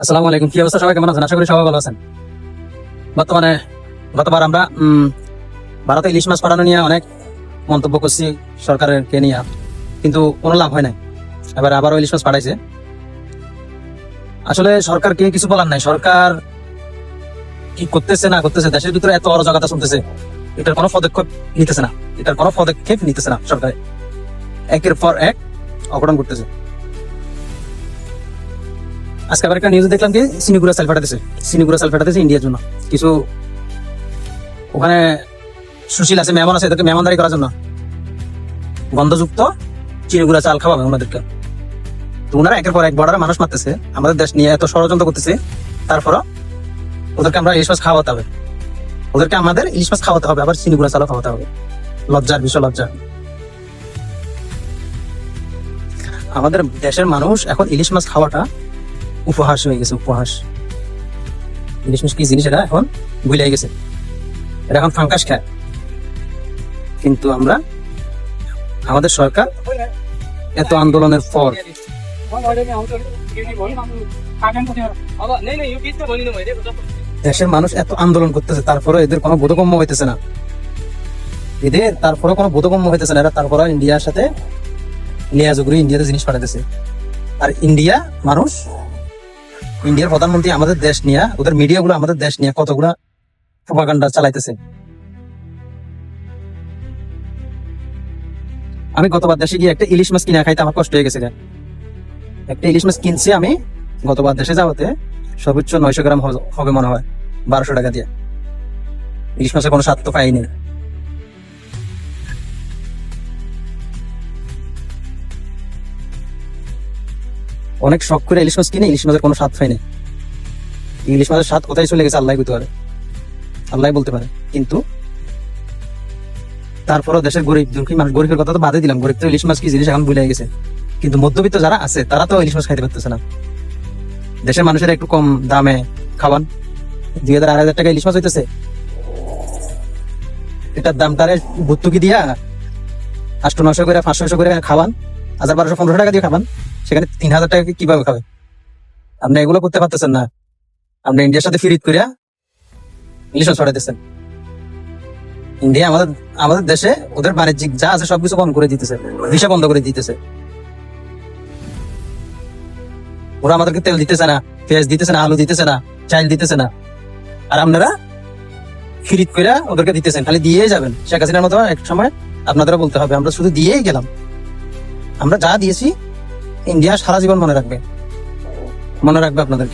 আসসালামু আলাইকুম। কি অবস্থা, সবাই কেমন আছেন? আশা করি সবাই ভালো আছেন। বর্তমানে গতবার আমরা ভারতে ইলিশ মাছ পাঠানো নিয়ে অনেক মন্তব্য করছি সরকারকে নিয়ে, কিন্তু কোনো লাভ হয় নাই। এবার আবারও ইলিশ মাছ পাঠাইছে। আসলে সরকারকে কিছু বলার নাই। সরকার কি করতেছে না করতেছে, দেশের ভিতরে এত অরাজকতা চলতেছে, এটার কোনো পদক্ষেপ নিতেছে না। সরকার একের পর এক অঘটন করতেছে। আজকে আবার একটা নিউজ দেখলাম কি সিনিগুড়া চাল ফাটাতেছে ইন্ডিয়ার জন্য। কিছু ওখানে সুশীল আছে, মেহমান আছে, এদেরকে মেহমানদারি করার জন্য গন্ধযুক্ত চিনিগুড়া চাল খাওয়াবে ওনাদেরকে। তো ওনারা একের পর এক বর্ডারে মানুষ মারতেছে, আমাদের দেশ নিয়ে এত ষড়যন্ত্র করতেছে, তারপরও ওদেরকে আমরা ইলিশ মাছ খাওয়াতে হবে। ওদেরকে আমাদের ইলিশ মাছ খাওয়াতে হবে, আবার চিনিগুড়া চালও খাওয়াতে হবে। লজ্জার বিষয়, লজ্জা। আমাদের দেশের মানুষ এখন ইলিশ মাছ খাওয়াটা উপহাস হয়ে গেছে, উপহাস। ইলিশ মাছ কি জিনিস এটা এখন ভুলে গেছে, এটা এখন ফাঙ্কাস খায়। কিন্তু আমরা, আমাদের সরকার এত আন্দোলনের পর দেশের মানুষ এত আন্দোলন করতেছে, তারপরে এদের কোনো বোধগম্য হইতেছে না। এরা তারপরে ইন্ডিয়ার সাথে লিয়াজুগুরি ইন্ডিয়াতে জিনিস পাঠাতেছে। আর ইন্ডিয়ার প্রধানমন্ত্রী আমাদের দেশ নিয়ে, ওদের মিডিয়াগুলো আমাদের দেশ নিয়ে কতগুলা প্রপাগান্ডা চালাইতেছে। আমি গতবার দেশে গিয়ে একটা ইলিশ মাছ কিনে খাইতে আমার কষ্ট হয়ে গেছে। একটা ইলিশ মাছ কিনছি আমি গতবার দেশে যাওয়াতে, সর্বোচ্চ 900 গ্রাম হবে মনে হয়, 1200 টাকা দিয়ে। ইলিশ মাছের কোনো স্বাদ তো পাইনি। অনেক শখ করে ইলিশ মাছ কিনে ইলিশ মাছের কোনো স্বাদ পাইনি। ইলিশ মাছের স্বাদ কোথায় চলে গেছে আল্লাহ বুঝতে পারে, আল্লাহ বলতে পারে। কিন্তু তারপরও দেশের গরিব দুঃখী মানুষ, গরিবের কথা তো বাদে দিলাম, গরিব তো ইলিশ মাছ কি জিনিস এখন ভুলে গেছে। কিন্তু মধ্যবিত্ত যারা আছে তারা তো ইলিশ মাছ খাইতে পারতেছে না। দেশের মানুষের একটু কম দামে খাওয়ান, 2000-2500 টাকা ইলিশ মাছ হইতেছে, এটার দামটারে ভর্তুকি দিয়া 800-900 করে 500-600 করে খাওয়ান, 1000-1200-1500 টাকা দিয়ে খাবান, সেখানে 3000 টাকা কিভাবে খাবে? আপনি এগুলো করতে পারতেছেন না। আপনি ইন্ডিয়ার সাথে ফিরিত করিয়া ইলিশ মাছ ছড়াইতেছেন। ইন্ডিয়া আমাদের দেশে ওদের বাণিজ্যিক যা আছে সবকিছু বন্ধ করে দিতেছে, ভিসা বন্ধ করে দিতেছে। ওরা আমাদেরকে তেল দিতেছে না, পেঁয়াজ দিতেছে না, আলু দিতেছে না, চাল দিতেছে না। আর আপনারা ফিরিত করে ওদেরকে দিতেছেন, খালি দিয়ে যাবেন। শেখ হাসিনার মতো এক সময় আপনাদেরও বলতে হবে, আমরা শুধু দিয়েই গেলাম। আমরা যা দিয়েছি ইন্ডিয়া সারা জীবন মনে রাখবে আপনাদেরকে।